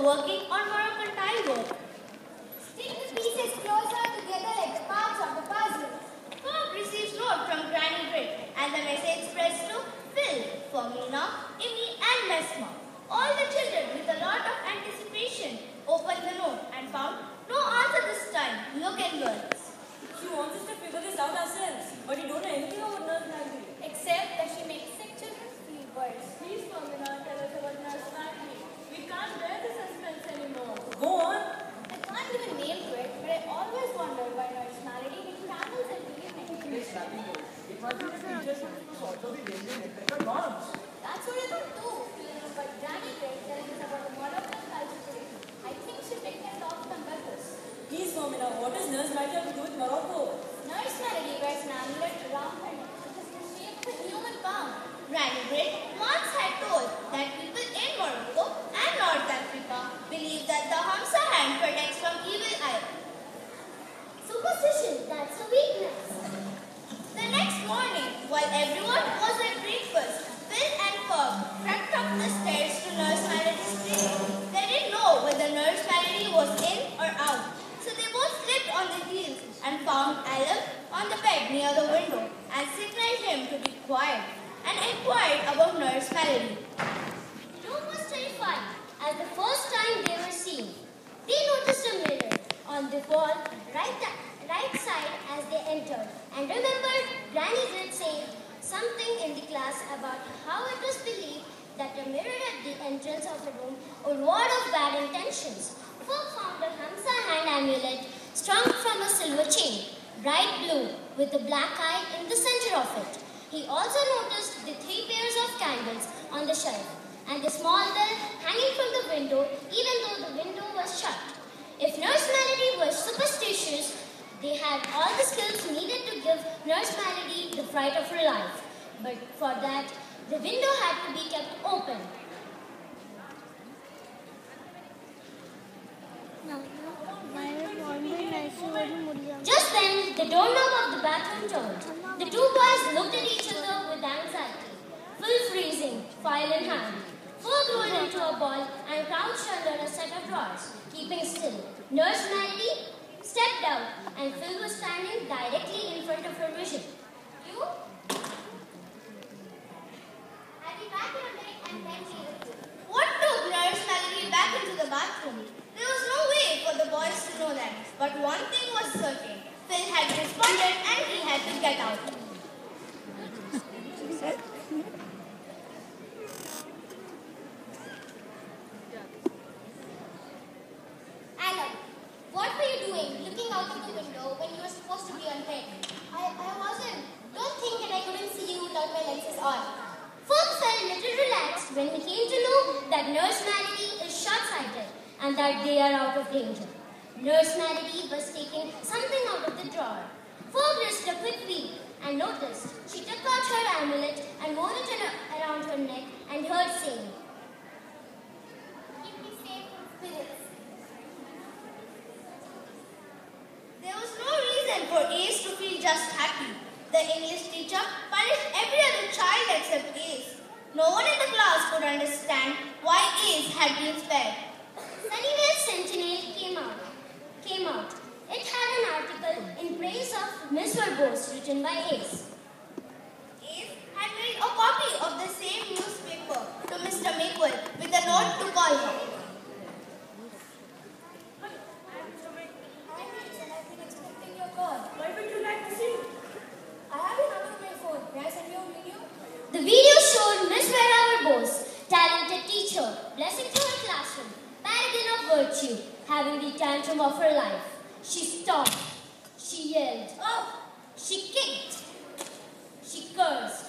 were working on Moroccan tile work. Stick the pieces closer together like the parts of the puzzle. Bob receives note from Granny Grit and the message spreads to Phil, Firmina, Amy and Mesma. All the children, with a lot of anticipation, opened the note and found no answer this time. Look inwards. She wants us to figure this out ourselves, but we don't know anything about Nurse Maggie. Except that she makes sick children feel worse. Please, Firmina, tell us about Nurse Maggie. We can't bear the suspense anymore. Go on. I can't give a name to it, but I always wonder why Nurse Malady makes candles and believe It might be the teachers who also be raising electrical norms. That's what I thought too. But Granny Gray telling us about the modern culture today. I think she picked it off from Burgos. Please, Firmina, what does Nurse Maggie have to do with Morocco? Nurse Malady wears an amulet around her neck, which is the shape of a human palm. Granny Grit once had told that people in Morocco and North Africa believe that the Hamsa hand protects from evil eye. Superstition, that's a weakness. The next morning, while everyone was at breakfast, Phil and Ferb crept up the stairs to Nurse Malady's place. They didn't know whether Nurse Malady was in or out, so they both slipped on their heels and found Alan on the bed near the window and signaled him to be quiet and inquired about Nurse Malady. The room was terrifying as the first time they were seen. They noticed a mirror on the wall right side as they entered and remembered Granny Grit saying something in the class about how it was believed that a mirror at the entrance of a room would ward off bad intentions. Folk found a Hamsa hand amulet strung from a silver chain, bright blue with a black eye in the center of it. He also noticed the 3 pairs of candles on the shelf and the small bell hanging from the window even though the window was shut. If Nurse Malady was superstitious, they had all the skills needed to give Nurse Malady the fright of her life. But for that, the window had to be kept open. Just then, the doorknob of the bathroom turned. The 2 boys looked at each other with anxiety. Phil freezing, file in hand. Ferb rolled into a ball and crouched under a set of drawers, keeping still. Nurse Malady stepped out and Phil was standing directly in front of her vision. You? I'll be back in a minute and then leave with you. What took Nurse Malady back into the bathroom? There was no way for the boys to know that, but one thing was certain. Phil had responded and he had to get out. Alan, what were you doing looking out of the window when you were supposed to be on bed? I wasn't. Don't think that I couldn't see you without my lenses on. Ferb felt a little relaxed when he came to know that Nurse Malady is short-sighted and that they are out of danger. Nurse Malady was taking something out of the drawer. Ferb risked a quick peek and noticed she took out her amulet and wore it around her neck and heard saying, "Keep me safe from spirits." There was no reason for Ace to feel just happy. The English teacher punished every other child except Ace. No one in the class could understand why Ace had been spared. Sunnyvale Sentinel came out. It had an article in praise of Miss Verbose written by Ace. Ace had made a copy of the same newspaper to Mr. Maple with a note to call her. Hi, Miss, and I've been expecting your call. Why would you like to see? I have it on my phone. May I send you a video? The video showed Miss Vera Verbose, talented teacher, blessing to her classroom, paragon of virtue, having the tantrum of her life. She stomped. She yelled. Oh! She kicked. She cursed.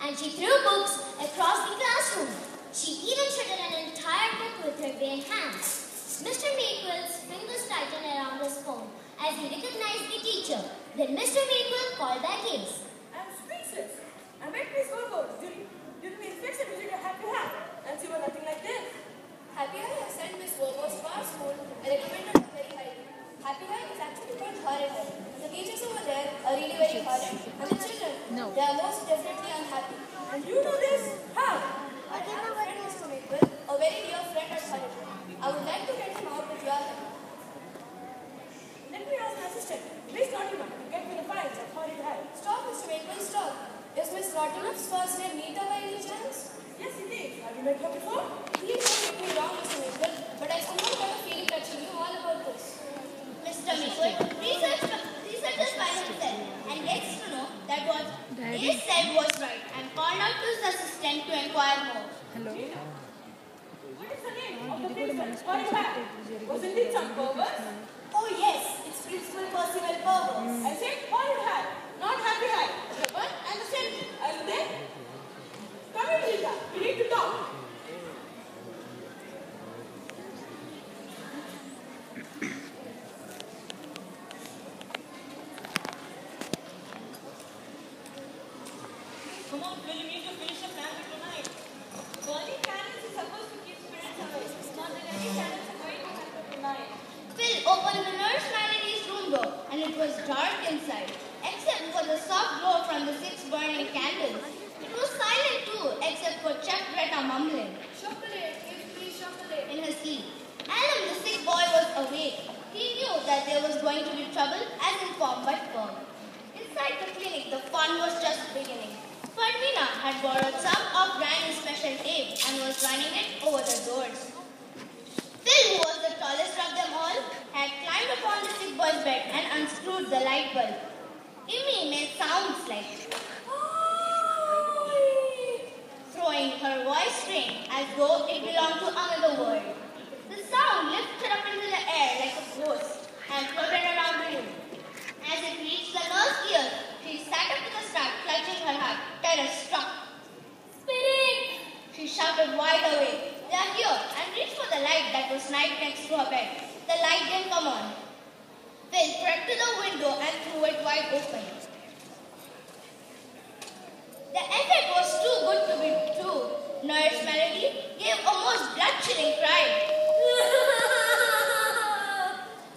And she threw books across the classroom. She even shredded an entire book with her bare hands. Mr. Maple's fingers tightened around his phone as he recognized the teacher. Then Mr. Maple called back Ace. I'm speechless. I met Miss Verbose during the inspection using a happy hat, and she was nothing like this. Happy High has sent Miss Verbose to our school and recommended her very highly. Happy High is actually called Horrid High. The teachers over there are really very horrid. And the children, they are most definitely unhappy. And you know this? How? I have a friend, Mr. Maple, a very dear friend at Horrid High. A her before? Please don't get me wrong, Mr. Maple, but I somehow got a feeling that she knew all about this. Mr. Maple researches by himself and gets to know that what they said was right and called out to his assistant to inquire more. What is the name of the princess? Horrid High. Wasn't it some perverse? Oh yes, it's Principal Percival Pervers. I said Horrid High, not Happy High. The one and the same. Are you there? Come in, Rita. We need to talk. Come on, Phil, you need to finish the plan for tonight. Burning candles is supposed to keep spirits away. Not that any candles are going to happen tonight. Phil opened the nurse Malady's room door and it was dark inside, except for the soft glow from the 6 burning candles. It was silent too, except for Chef Greta mumbling Chocolate, give me chocolate. in her sleep. Alan, the sick boy, was awake. He knew that there was going to be trouble, as in form but firm. Inside the clinic, the fun was just beginning. Fermina had borrowed some of Granny's special tape and was running it over the doors. Phil, who was the tallest of them all, had climbed upon the sick boy's bed and unscrewed the light bulb. Amy made sounds like throwing her voice string as though it belonged to another world. The sound lifted up into the air like a ghost and floated around the room. As it reached the nurse's ears, she sat up to the start, clutching her heart, terror struck. "Spirit!" she shouted wide awake. "They are here," and reached for the light that was right next to her bed. The light didn't come on. Phil crept to the window and threw it wide open. The effect was too good to be true. Nurse Melody gave a most blood-chilling cry.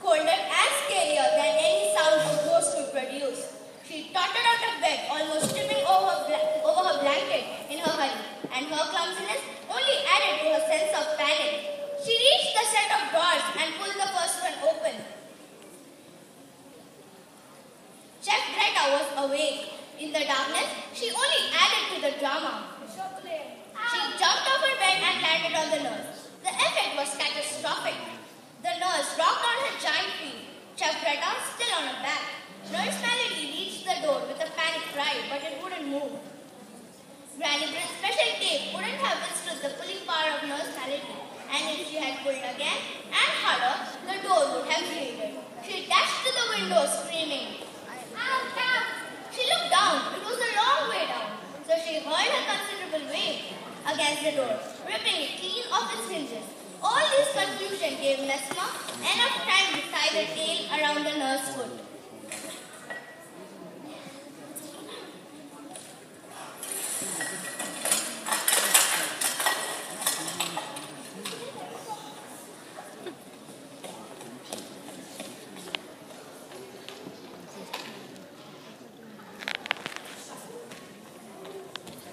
Colder and scarier than any sound a ghost could produce. She tottered out of bed, almost tripping over her blanket in her hurry, and her clumsiness only added to her sense of panic. She reached the set of doors and pulled the first one open. Chef Greta was awake. In the darkness, she only added to the drama. Chocolate. She jumped off her bed and landed on the nurse. The effect was catastrophic. The nurse rocked on her giant feet, Chef Greta still on her back. Nurse Melody reached the door with a panicked cry, but it wouldn't move. Granny Brit's special tape wouldn't have withstood the pulling power of Nurse Melody, and if she had pulled again and harder, the door would have yielded. She dashed to the window, screaming, "Ow, ow!" She looked down. It was a long way down, so she hurled a considerable weight against the door, ripping it clean off its hinges. All this confusion gave Mesmer enough time to tie the tail around the nurse's foot.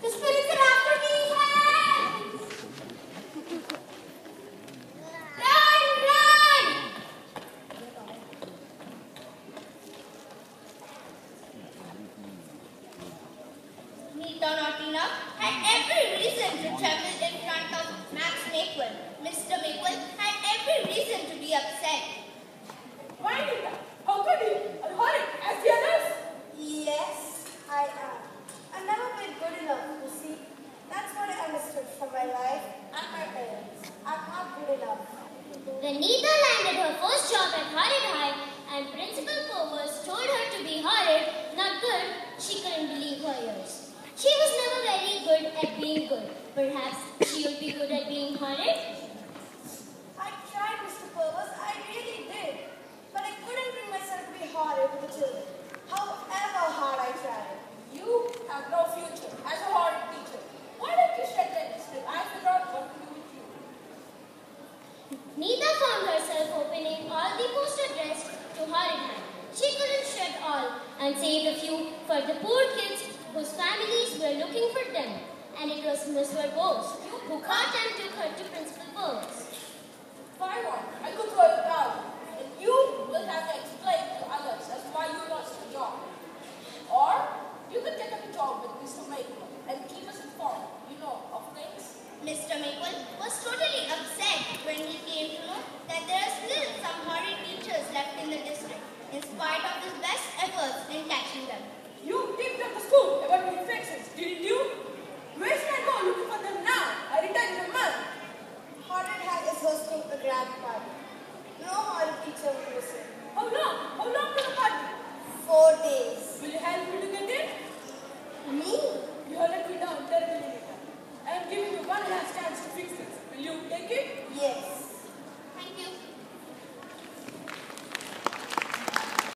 "The spirits are after me! Help! Run, run!" Nita Naughtina had every reason to tremble in front of Max Maple. Mr. Maple had every reason to be upset. Why, Rita? How could you? Are horrid as the others? Yes, I am. I've never been good enough, you see. That's what I understood from my life and my parents. I'm not good enough. When Nita landed her first job at Horrid High and Principal Powers told her to be horrid, not good, she couldn't believe her ears. She was never very good at being good. Perhaps she would be good at being horrid? I tried, Mr. Purvis, I really did. But I couldn't bring myself to be horrid with the children. However hard I tried. You have no future as a horrid teacher. Why don't you shed that still? I figured out what to do with you. Nita found herself opening all the post addressed to Horrid High. She couldn't shred all and saved a few for the poor kids whose families were looking for them. And it was Miss Verbose who caught and took her to Principal Powers. If I want, I could throw you down. And you will have to explain to others as to why you're not